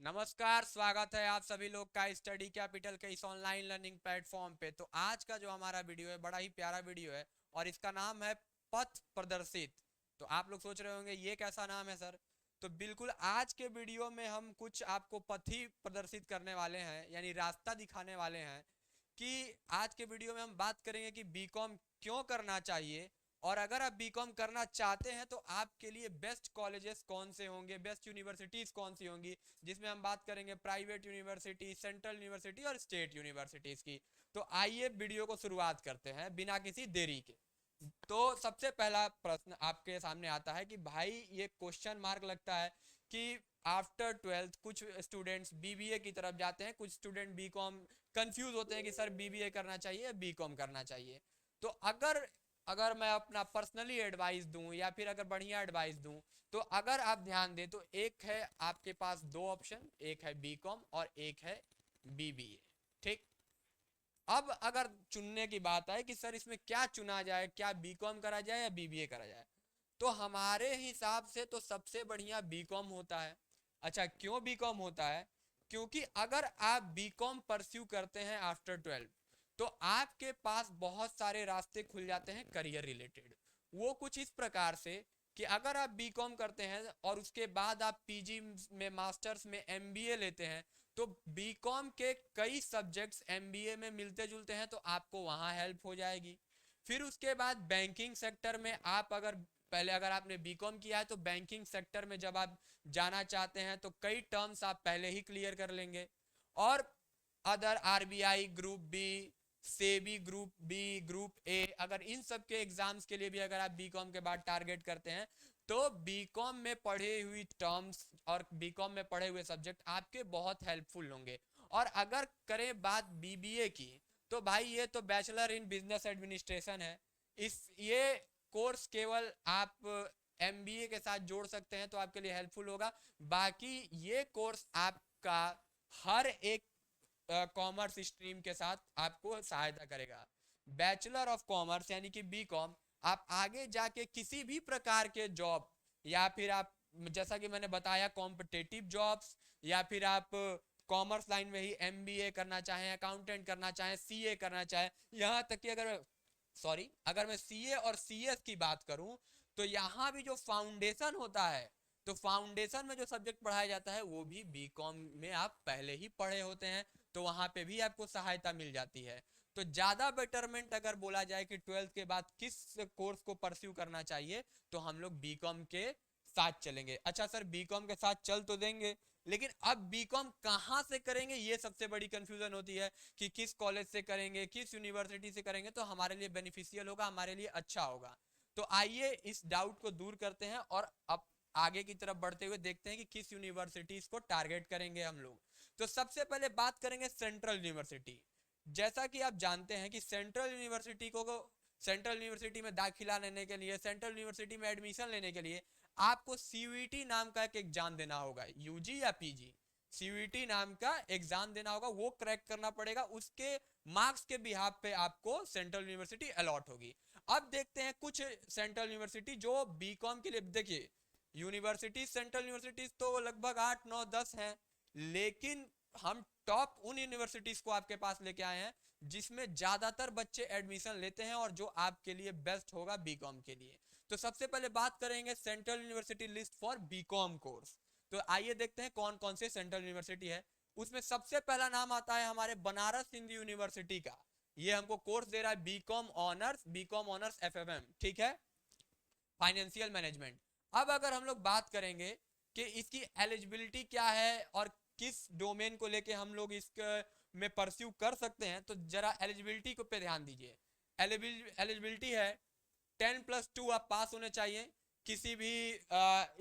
नमस्कार, स्वागत है आप सभी लोग का स्टडी कैपिटल के इस ऑनलाइन लर्निंग प्लेटफॉर्म पे। तो आज का जो हमारा वीडियो है बड़ा ही प्यारा वीडियो है और इसका नाम है पथ प्रदर्शित। तो आप लोग सोच रहे होंगे ये कैसा नाम है सर। तो बिल्कुल आज के वीडियो में हम कुछ आपको पथ ही प्रदर्शित करने वाले हैं, यानी रास्ता दिखाने वाले हैं कि आज के वीडियो में हम बात करेंगे कि बीकॉम क्यों करना चाहिए, और अगर आप बीकॉम करना चाहते हैं तो आपके लिए बेस्ट कॉलेजेस कौन से होंगे, बेस्ट यूनिवर्सिटीज़ कौन सी होंगी, जिसमें हम बात करेंगे प्राइवेट यूनिवर्सिटी, सेंट्रल यूनिवर्सिटी और स्टेट यूनिवर्सिटीज़ की। तो आइए वीडियो को शुरुआत करते हैं बिना किसी देरी के। तो सबसे पहला प्रश्न आपके सामने आता है कि भाई ये क्वेश्चन मार्क लगता है कि आफ्टर ट्वेल्थ कुछ स्टूडेंट्स बीबीए की तरफ जाते हैं, कुछ स्टूडेंट बीकॉम कंफ्यूज होते हैं कि सर बीबीए करना चाहिए या बीकॉम करना चाहिए। तो अगर अगर मैं अपना पर्सनली एडवाइस दूं या फिर अगर बढ़िया एडवाइस दूं, तो अगर आप ध्यान दें तो एक है आपके पास दो ऑप्शन, एक है बीकॉम और एक है बीबीए। ठीक। अब अगर चुनने की बात आए कि सर इसमें क्या चुना जाए, क्या बीकॉम करा जाए या बीबीए करा जाए, तो हमारे हिसाब से तो सबसे बढ़िया बीकॉम होता है। अच्छा, क्यों बीकॉम होता है? क्योंकि अगर आप बीकॉम परस्यू करते हैं आफ्टर 12, तो आपके पास बहुत सारे रास्ते खुल जाते हैं करियर रिलेटेड। वो कुछ इस प्रकार से कि अगर आप बीकॉम करते हैं और उसके बाद आप पीजी में, मास्टर्स में एमबीए लेते हैं, तो बीकॉम के कई सब्जेक्ट्स एमबीए में मिलते जुलते हैं, तो आपको वहां हेल्प हो जाएगी। फिर उसके बाद बैंकिंग सेक्टर में आप अगर पहले अगर आपने बीकॉम किया है तो बैंकिंग सेक्टर में जब आप जाना चाहते हैं तो कई टर्म्स आप पहले ही क्लियर कर लेंगे। और other RBI group B, SEBI group B, group A, अगर इन सब के एग्जाम्स के लिए भी अगर आप बीकॉम के बाद टारगेट करते हैं, तो बीकॉम में पढ़े हुई टर्म्स और बीकॉम में पढ़े हुए सब्जेक्ट आपके बहुत हेल्पफुल होंगे। और अगर करें बात बीबीए की, तो भाई ये तो बैचलर इन बिजनेस एडमिनिस्ट्रेशन है। इस ये कोर्स केवल आप एमबीए के साथ जोड़ सकते हैं तो आपके लिए हेल्पफुल होगा। बाकी ये कोर्स आपका हर एक कॉमर्स स्ट्रीम के साथ आपको सहायता करेगा। बैचलर ऑफ कॉमर्स यानी कि बीकॉम, आप आगे जाके किसी भी प्रकार के जॉब, या फिर आप जैसा कि मैंने बताया कॉम्पिटेटिव जॉब्स, या फिर आप कॉमर्स लाइन में ही एमबीए करना चाहें, अकाउंटेंट करना चाहें, सीए करना चाहें, यहाँ तक कि अगर मैं सीए और सीएस की बात करूं, तो यहाँ भी जो फाउंडेशन होता है, तो फाउंडेशन में जो सब्जेक्ट पढ़ाया जाता है वो भी बीकॉम में आप पहले ही पढ़े होते हैं, तो वहां पे भी आपको सहायता मिल जाती है। तो ज्यादा बेटरमेंट अगर बोला जाए कि ट्वेल्थ के बाद किस कोर्स को परस्यू करना चाहिए, तो हम लोग बीकॉम के साथ चलेंगे। अच्छा सर, बीकॉम के साथ चल तो देंगे, लेकिन अब बीकॉम कहाँ से करेंगे ये सबसे बड़ी कंफ्यूजन होती है कि किस कॉलेज से करेंगे, किस यूनिवर्सिटी से करेंगे तो हमारे लिए बेनिफिशियल होगा, हमारे लिए अच्छा होगा। तो आइए इस डाउट को दूर करते हैं और अब आगे की तरफ बढ़ते हुए देखते हैं कि किस यूनिवर्सिटीज को टारगेट करेंगे हम लोग। तो सबसे पहले बात करेंगे सेंट्रल यूनिवर्सिटी। जैसा कि आप जानते हैं कि सेंट्रल यूनिवर्सिटी में दाखिला लेने के लिए, सेंट्रल यूनिवर्सिटी में एडमिशन लेने के लिए आपको सीयूईटी नाम का एक एग्जाम देना होगा, यूजी या पीजी। सीयूईटी नाम का एग्जाम देना होगा, वो क्रैक करना पड़ेगा, उसके मार्क्स के बिहाफ पे आपको सेंट्रल यूनिवर्सिटी अलॉट होगी। अब देखते हैं कुछ सेंट्रल यूनिवर्सिटी जो बीकॉम के लिए, देखिए यूनिवर्सिटी, सेंट्रल यूनिवर्सिटीज तो लगभग 8 9 10 हैं, लेकिन हम टॉप उन यूनिवर्सिटीज को आपके पास लेके आए हैं जिसमें ज्यादातर बच्चे एडमिशन लेते हैं और जो आपके लिए बेस्ट होगा बीकॉम के लिए। तो सबसे पहले बात करेंगे central university list for BCom course. तो आइए देखते हैं कौन कौन से सेंट्रल यूनिवर्सिटी है। उसमें सबसे पहला नाम आता है हमारे बनारस हिंदू यूनिवर्सिटी का। ये हमको कोर्स दे रहा है बीकॉम ऑनर्स एफएमएम, ठीक है, फाइनेंशियल मैनेजमेंट। अब अगर हम लोग बात करेंगे कि इसकी एलिजिबिलिटी क्या है और किस डोमेन को लेके हम लोग इस में परस्यू कर सकते हैं, तो जरा एलिजिबिलिटी को पे ध्यान दीजिए। एलिजिबिलिटी है 10+2 आप पास होने चाहिए किसी भी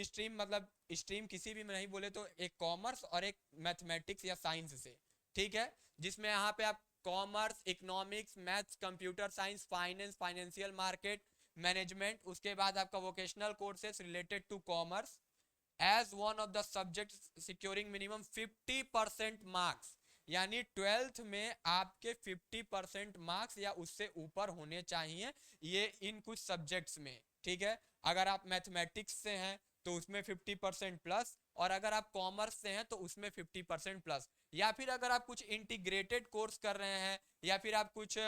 स्ट्रीम, मतलब स्ट्रीम किसी भी में नहीं बोले तो एक कॉमर्स और एक मैथमेटिक्स या साइंस से, ठीक है, जिसमें यहाँ पे आप commerce, economics, maths, computer science, finance, financial market management, उसके बाद आपका vocational courses related to commerce as one of the subject securing minimum 50% marks, यानी ट्वेल्थ में आपके 50% मार्क्स या उससे ऊपर होने चाहिए ये इन कुछ सब्जेक्ट्स में, ठीक है। अगर आप मैथमेटिक्स से हैं तो उसमें 50% प्लस, और अगर आप कॉमर्स से हैं तो उसमें 50% प्लस। या फिर अगर आप कुछ इंटीग्रेटेड कोर्स कर रहे हैं या फिर आप कुछ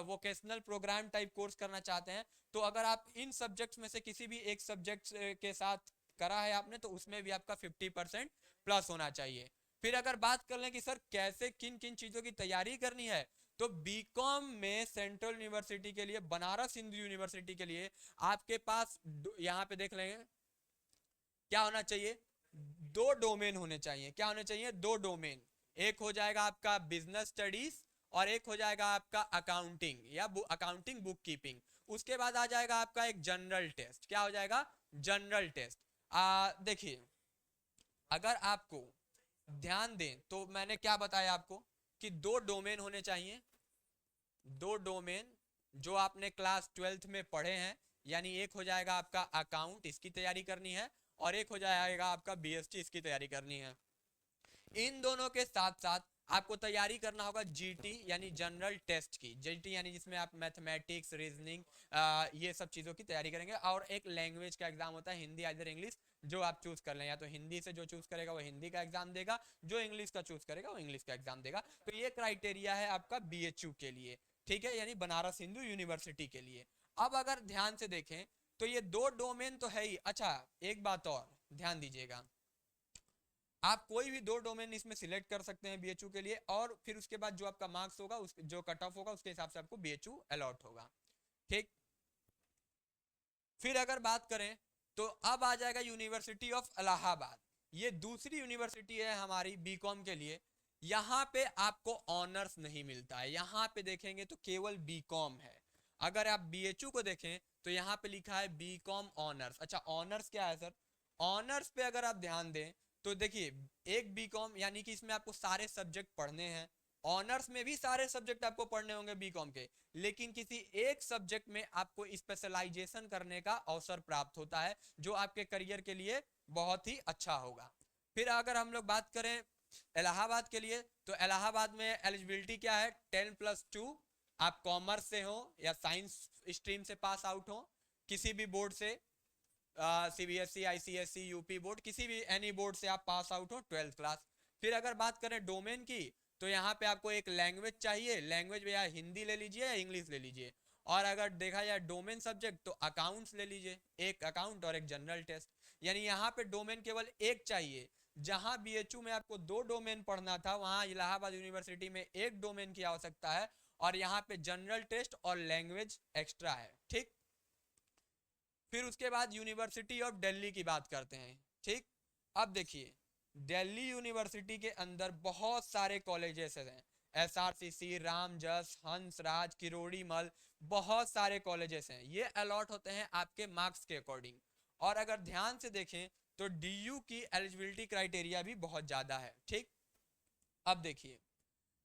वोकेशनल प्रोग्राम टाइप कोर्स करना चाहते हैं, तो अगर आप इन सब्जेक्ट्स में से किसी भी एक सब्जेक्ट के साथ करा है आपने, तो उसमें भी आपका 50% प्लस होना चाहिए। फिर अगर बात कर लें कि सर कैसे किन किन चीजों की तैयारी करनी है, तो बीकॉम में सेंट्रल यूनिवर्सिटी के लिए, बनारस हिंदू यूनिवर्सिटी के लिए आपके पास यहाँ पे देख लेंगे क्या होना चाहिए, दो डोमेन होने चाहिए। क्या होने चाहिए? दो डोमेन। एक हो जाएगा आपका बिजनेस स्टडीज और एक हो जाएगा आपका अकाउंटिंग या अकाउंटिंग बुक कीपिंग। उसके बाद आ जाएगा आपका एक जनरल टेस्ट। क्या हो जाएगा? General test. देखिए, अगर आपको ध्यान दें तो मैंने क्या बताया आपको कि दो डोमेन होने चाहिए। दो डोमेन जो आपने क्लास 12th में पढ़े हैं, यानी एक हो जाएगा आपका अकाउंट, इसकी तैयारी करनी है, और एक हो जाएगा आपका बीएसटी, इसकी तैयारी करनी है। इन दोनों के साथ साथ आपको तैयारी करना होगा जीटी यानी जनरल टेस्ट की। जीटी यानी जिसमें आप मैथमेटिक्स, रीजनिंग, ये सब चीज़ों की तैयारी करेंगे। और एक लैंग्वेज का एग्जाम होता है, हिंदी आइदर इंग्लिश, जो आप चूज कर लें। या तो हिंदी से जो चूज करेगा वो हिंदी का एग्जाम देगा, जो इंग्लिश का चूज करेगा वो इंग्लिश का एग्जाम देगा। तो ये क्राइटेरिया है आपका बीएचयू के लिए, ठीक है, यानी बनारस हिंदू यूनिवर्सिटी के लिए। अब अगर ध्यान से देखें तो ये दो डोमेन तो है ही। अच्छा, एक बात और ध्यान दीजिएगा, आप कोई भी दो डोमेन इसमें सिलेक्ट कर सकते हैं बीएचयू के लिए, और फिर उसके बाद जो आपका मार्क्स होगा, उस जो कट ऑफ होगा, उसके हिसाब से आपको बीएचयू अलॉट होगा, ठीक। फिर अगर बात करें तो अब आ जाएगा यूनिवर्सिटी ऑफ इलाहाबाद। ये दूसरी यूनिवर्सिटी है हमारी बीकॉम के लिए। यहाँ पे आपको ऑनर्स नहीं मिलता है, यहाँ पे देखेंगे तो केवल बीकॉम है। अगर आप बीएचयू को देखें तो यहाँ पे लिखा है बीकॉम ऑनर्स। अच्छा, ऑनर्स क्या है सर? ऑनर्स पे अगर आप ध्यान दें तो देखिए, एक बीकॉम यानी कि इसमें आपको सारे सब्जेक्ट पढ़ने हैं। ऑनर्स में भी सारे सब्जेक्ट आपको पढ़ने होंगे बीकॉम के, लेकिन किसी एक सब्जेक्ट में आपको स्पेशलाइजेशन करने का अवसर प्राप्त होता है, जो आपके करियर के लिए बहुत ही अच्छा होगा। फिर अगर हम लोग बात करें इलाहाबाद के लिए, तो इलाहाबाद में एलिजिबिलिटी क्या है? 10+2, आप कॉमर्स से हो या साइंस स्ट्रीम से पास आउट हो, किसी भी बोर्ड से, सीबीएसई, आईसीएसई, यूपी बोर्ड, किसी भी एनी बोर्ड से आप पास आउट हो 12th क्लास। फिर अगर बात करें डोमेन की, तो यहाँ पे आपको एक लैंग्वेज चाहिए। लैंग्वेज में या हिंदी ले लीजिए या इंग्लिश ले लीजिए। और अगर देखा जाए डोमेन सब्जेक्ट, तो अकाउंट्स ले लीजिए, एक अकाउंट और एक जनरल टेस्ट। यानी यहाँ पे डोमेन केवल एक चाहिए। जहां बीएचयू में आपको दो डोमेन पढ़ना था, वहां इलाहाबाद यूनिवर्सिटी में एक डोमेन की आवश्यकता है, और यहाँ पे जनरल टेस्ट और लैंग्वेज एक्स्ट्रा है, ठीक। फिर उसके बाद यूनिवर्सिटी ऑफ दिल्ली की बात करते हैं, ठीक। अब देखिए, दिल्ली यूनिवर्सिटी के अंदर बहुत सारे कॉलेजेस हैं, एसआरसीसी, रामजस, हंसराज, किरोड़ीमल, बहुत सारे कॉलेजेस हैं। ये अलॉट होते हैं आपके मार्क्स के अकॉर्डिंग। और अगर ध्यान से देखें तो डीयू की एलिजिबिलिटी क्राइटेरिया भी बहुत ज्यादा है, ठीक। अब देखिए,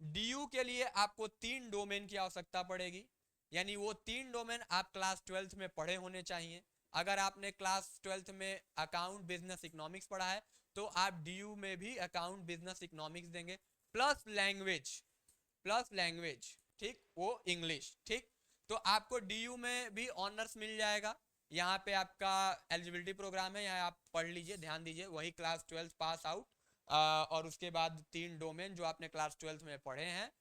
डीयू के लिए आपको 3 डोमेन की आवश्यकता पड़ेगी, यानी वो 3 डोमेन आप क्लास 12th में पढ़े होने चाहिए। अगर आपने क्लास 12th में अकाउंट, बिजनेस, इकोनॉमिक्स पढ़ा है, तो आप डीयू में भी अकाउंट, बिजनेस, इकोनॉमिक्स देंगे, प्लस लैंग्वेज, प्लस लैंग्वेज, ठीक, वो इंग्लिश, ठीक। तो आपको डीयू में भी ऑनर्स मिल जाएगा। यहाँ पे आपका एलिजिबिलिटी प्रोग्राम है, यहाँ आप पढ़ लीजिए, ध्यान दीजिए, वही क्लास 12th पास आउट, और उसके बाद 3 डोमेन जो आपने क्लास 12th में पढ़े हैं,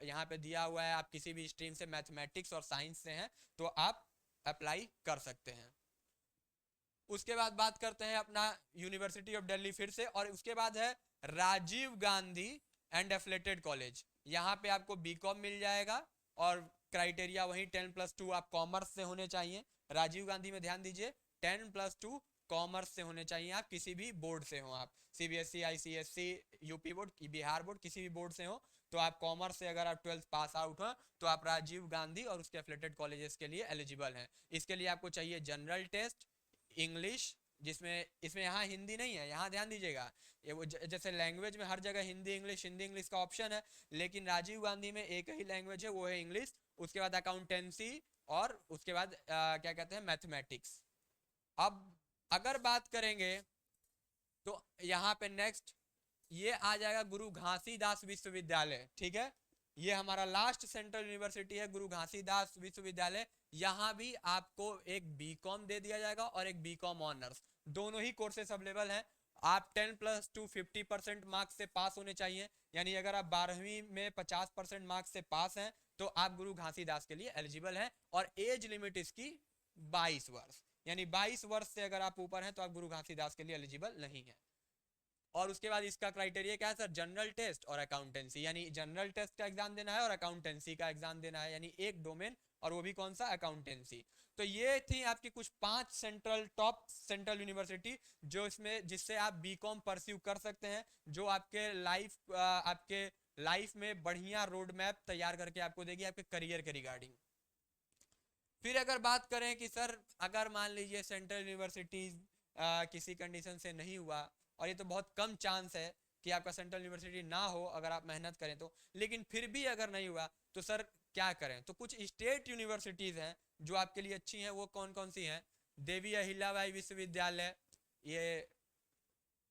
यहाँ पे दिया हुआ है। आप किसी भी स्ट्रीम से, मैथमेटिक्स और साइंस से हैं, तो आप अप्लाई कर सकते हैं। उसके बाद बात करते हैं अपना यूनिवर्सिटी ऑफ दिल्ली फिर से, और उसके बाद है Rajiv Gandhi and affiliated college. यहाँ पे आपको बीकॉम मिल जाएगा, और क्राइटेरिया वही 10+2 आप कॉमर्स से होने चाहिए। राजीव गांधी में ध्यान दीजिए, 10+2 कॉमर्स से होने चाहिए, आप किसी भी बोर्ड से हो, आप CBSE, ICSE, UP board, Bihar board, किसी भी बोर्ड से हो, तो आप कॉमर्स से अगर आप 12th पास आउट हो, तो आप राजीव गांधी और उसके एफिलेटेड कॉलेजेस के लिए एलिजिबल हैं। इसके लिए आपको चाहिए जनरल टेस्ट, इंग्लिश, जिसमें इसमें यहाँ हिंदी नहीं है, यहाँ ध्यान दीजिएगा। ये वो जैसे लैंग्वेज में हर जगह हिंदी इंग्लिश का ऑप्शन है, लेकिन राजीव गांधी में एक ही लैंग्वेज है, वो है इंग्लिश। उसके बाद अकाउंटेंसी, और उसके बाद क्या कहते हैं, मैथमेटिक्स। अब अगर बात करेंगे तो यहाँ पे नेक्स्ट ये आ जाएगा गुरु घासीदास विश्वविद्यालय, ठीक है। ये हमारा लास्ट सेंट्रल यूनिवर्सिटी है, गुरु घासीदास विश्वविद्यालय। यहाँ भी आपको एक बीकॉम दे दिया जाएगा और एक बीकॉम ऑनर्स, दोनों ही कोर्सेस अवेलेबल हैं। आप 10+2 50% मार्क्स से पास होने चाहिए, यानी अगर आप 12वीं में 50% मार्क्स से पास हैं तो आप गुरु घासीदास के लिए एलिजिबल हैं। और एज लिमिट इसकी 22 वर्ष, यानी 22 वर्ष से अगर आप ऊपर हैं तो आप गुरु घासीदास के लिए एलिजिबल नहीं है। और उसके बाद इसका क्राइटेरिया क्या है सर? जनरल टेस्ट और अकाउंटेंसी, यानी जनरल टेस्ट का एग्जाम देना है और अकाउंटेंसी का एग्जाम देना है, यानी एक डोमेन, और वो भी कौन सा? अकाउंटेंसी। तो ये थी आपकी कुछ 5 टॉप सेंट्रल यूनिवर्सिटी जो इसमें जिससे आप बीकॉम परस्यू कर सकते हैं, जो आपके लाइफ में बढ़िया रोड मैप तैयार करके आपको देगी आपके करियर के रिगार्डिंग। फिर अगर बात करें कि सर अगर मान लीजिए सेंट्रल यूनिवर्सिटीज किसी कंडीशन से नहीं हुआ, और ये तो बहुत कम चांस है कि आपका सेंट्रल यूनिवर्सिटी ना हो अगर आप मेहनत करें तो, लेकिन फिर भी अगर नहीं हुआ तो सर क्या करें? तो कुछ स्टेट यूनिवर्सिटीज हैं जो आपके लिए अच्छी हैं। वो कौन कौन सी हैं? देवी अहिल्याबाई विश्वविद्यालय, ये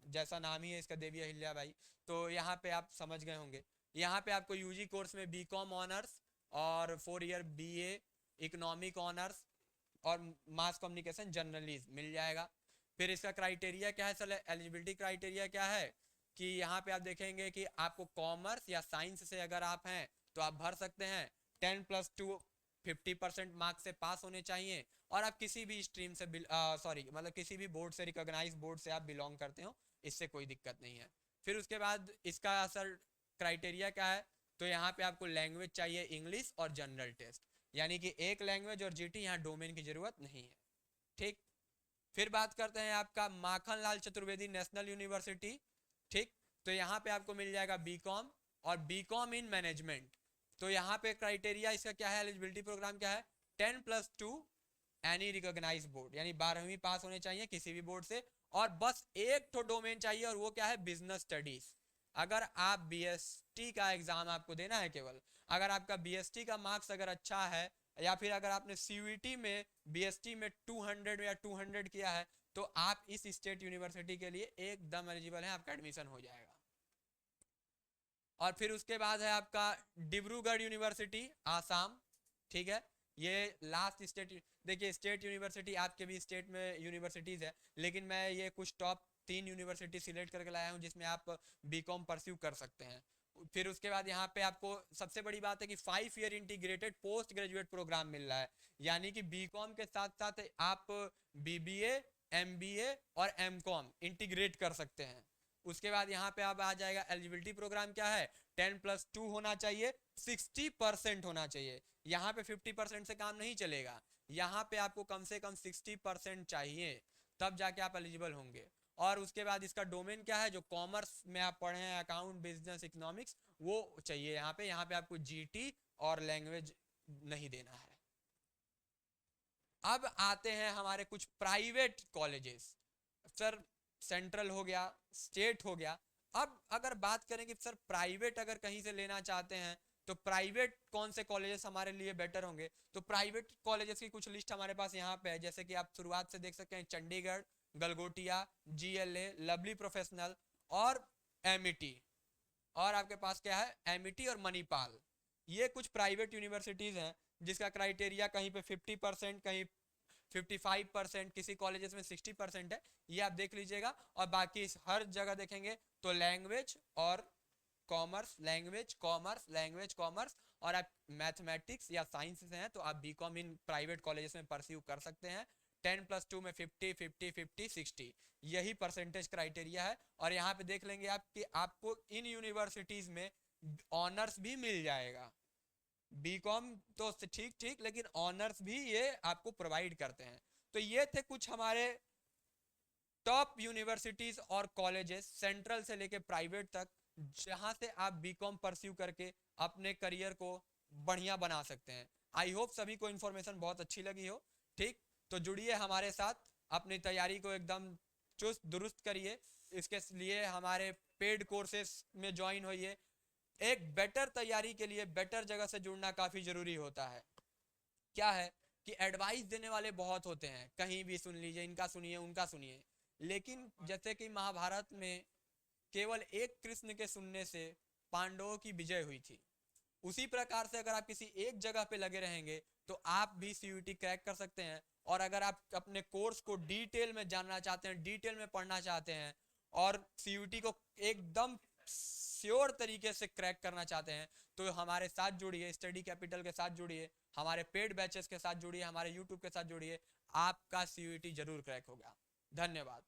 जैसा नाम ही है इसका, देवी अहिल्याबाई। तो यहाँ पे आप समझ गए होंगे, यहाँ पे आपको यूजी कोर्स में बीकॉम ऑनर्स और 4 ईयर बीए इकोनॉमिक ऑनर्स और मास कम्युनिकेशन जर्नलिज्म मिल जाएगा। फिर इसका क्राइटेरिया क्या है सर? एलिजिबिलिटी क्राइटेरिया क्या है कि यहाँ पे आप देखेंगे कि आपको कॉमर्स या साइंस से अगर आप हैं तो आप भर सकते हैं। 10+2 50% मार्क्स से पास होने चाहिए, और आप किसी भी स्ट्रीम से मतलब किसी भी बोर्ड से, रिकॉग्नाइज्ड बोर्ड से आप बिलोंग करते हो, इससे कोई दिक्कत नहीं है। फिर उसके बाद इसका सर क्राइटेरिया क्या है? तो यहाँ पे आपको लैंग्वेज चाहिए इंग्लिश और जनरल टेस्ट, यानी कि एक लैंग्वेज और जीटी, यहाँ डोमेन की जरूरत नहीं है। ठीक। फिर बात करते हैं आपका माखन लाल चतुर्वेदी नेशनल यूनिवर्सिटी। ठीक। तो यहाँ पे आपको मिल जाएगा बीकॉम और बीकॉम इन मैनेजमेंट। तो यहाँ पे क्राइटेरिया इसका क्या है? एलिजिबिलिटी प्रोग्राम क्या है? 10+2 एनी रिकॉग्नाइज्ड बोर्ड, यानी 12वीं पास होने चाहिए किसी भी बोर्ड से, और बस एक तो डोमेन चाहिए, और वो क्या है? Business studies. अगर आप बीएसटी का एग्जाम आपको देना है, केवल अगर आपका बीएसटी का मार्क्स अगर अच्छा है, या फिर अगर आपने सीयूईटी में बीएसटी में 200 या 200 किया है, तो आप इस स्टेट यूनिवर्सिटी के लिए एकदम एलिजिबल हैं, आपका एडमिशन हो जाएगा। और फिर उसके बाद है आपका डिब्रूगढ़ यूनिवर्सिटी आसाम। ठीक है, ये लास्ट स्टेट, देखिए स्टेट यूनिवर्सिटी आपके भी स्टेट में यूनिवर्सिटीज है, लेकिन मैं ये कुछ टॉप 3 यूनिवर्सिटी सिलेक्ट करके लाया हूँ जिसमें आप बीकॉम परस्यू कर सकते हैं। फिर उसके बाद यहाँ पे आपको सबसे बड़ी बात है कि 5 year integrated post graduate programme मिल रहा है, यानी कि बीकॉम के साथ साथ आप बीबीए, एमबीए और एमकॉम इंटीग्रेट कर सकते हैं। उसके बाद यहाँ पे आप आ जाएगा एलिजिबिलिटी प्रोग्राम क्या है? 10+2 होना चाहिए, 60% होना चाहिए। यहाँ पे 50% से काम नहीं चलेगा, यहाँ पे आपको कम से कम 60% चाहिए, तब जाके आप एलिजिबल होंगे। और उसके बाद इसका डोमेन क्या है? जो कॉमर्स में आप पढ़े हैं, अकाउंट, बिजनेस, इकोनॉमिक्स, वो चाहिए यहाँ पे आपको जीटी और लैंग्वेज नहीं देना है। अब आते हैं हमारे कुछ प्राइवेट कॉलेजेस। सर सेंट्रल हो गया, स्टेट हो गया, अब अगर बात करें कि सर प्राइवेट अगर कहीं से लेना चाहते हैं तो प्राइवेट कौन से कॉलेजेस हमारे लिए बेटर होंगे? तो प्राइवेट कॉलेजेस की कुछ लिस्ट हमारे पास यहाँ पे है, जैसे कि आप शुरुआत से देख सकते हैं Chandigarh, Galgotia, GLA, lovely professional और एमिटी, और आपके पास क्या है? एमिटी और मणिपाल। ये कुछ प्राइवेट यूनिवर्सिटीज हैं जिसका क्राइटेरिया कहीं पे 50%, कहीं 55%, किसी कॉलेजेस में 60% है, ये आप देख लीजिएगा। और बाकी हर जगह देखेंगे तो लैंग्वेज और commerce, language commerce, language commerce, और आप मैथमेटिक्स या साइंस से हैं तो आप बीकॉम इन प्राइवेट कॉलेजेस में परस्यू कर सकते हैं। 10+2 में 50 50 50 60 यही परसेंटेज क्राइटेरिया है। और यहाँ पे देख लेंगे आप कि आपको इन यूनिवर्सिटीज में ऑनर्स भी मिल जाएगा। बीकॉम तो ठीक ठीक, लेकिन ऑनर्स भी ये आपको प्रोवाइड करते हैं। तो ये थे कुछ हमारे टॉप यूनिवर्सिटीज और कॉलेजेस सेंट्रल से लेके प्राइवेट तक, जहां से आप बीकॉम परस्यू करके अपने करियर को बढ़िया बना सकते हैं। आई होप सभी को इन्फॉर्मेशन बहुत अच्छी लगी हो। ठीक, तो जुड़िए हमारे साथ, अपनी तैयारी को एकदम चुस्त दुरुस्त करिए। इसके लिए हमारे पेड कोर्सेस में ज्वाइन होइए। एक बेटर तैयारी के लिए बेटर जगह से जुड़ना काफी जरूरी होता है। क्या है कि एडवाइस देने वाले बहुत होते हैं, कहीं भी सुन लीजिए, इनका सुनिए उनका सुनिए, लेकिन जैसे कि महाभारत में केवल एक कृष्ण के सुनने से पांडवों की विजय हुई थी, उसी प्रकार से अगर आप किसी एक जगह पे लगे रहेंगे तो आप भी सीयूईटी क्रैक कर सकते हैं। और अगर आप अपने कोर्स को डिटेल में जानना चाहते हैं, डिटेल में पढ़ना चाहते हैं, और CUET को एकदम श्योर तरीके से क्रैक करना चाहते हैं तो हमारे साथ जुड़िए, स्टडी कैपिटल के साथ जुड़िए, हमारे पेड बैचेस के साथ जुड़िए, हमारे यूट्यूब के साथ जुड़िए, आपका CUET जरूर क्रैक होगा। धन्यवाद।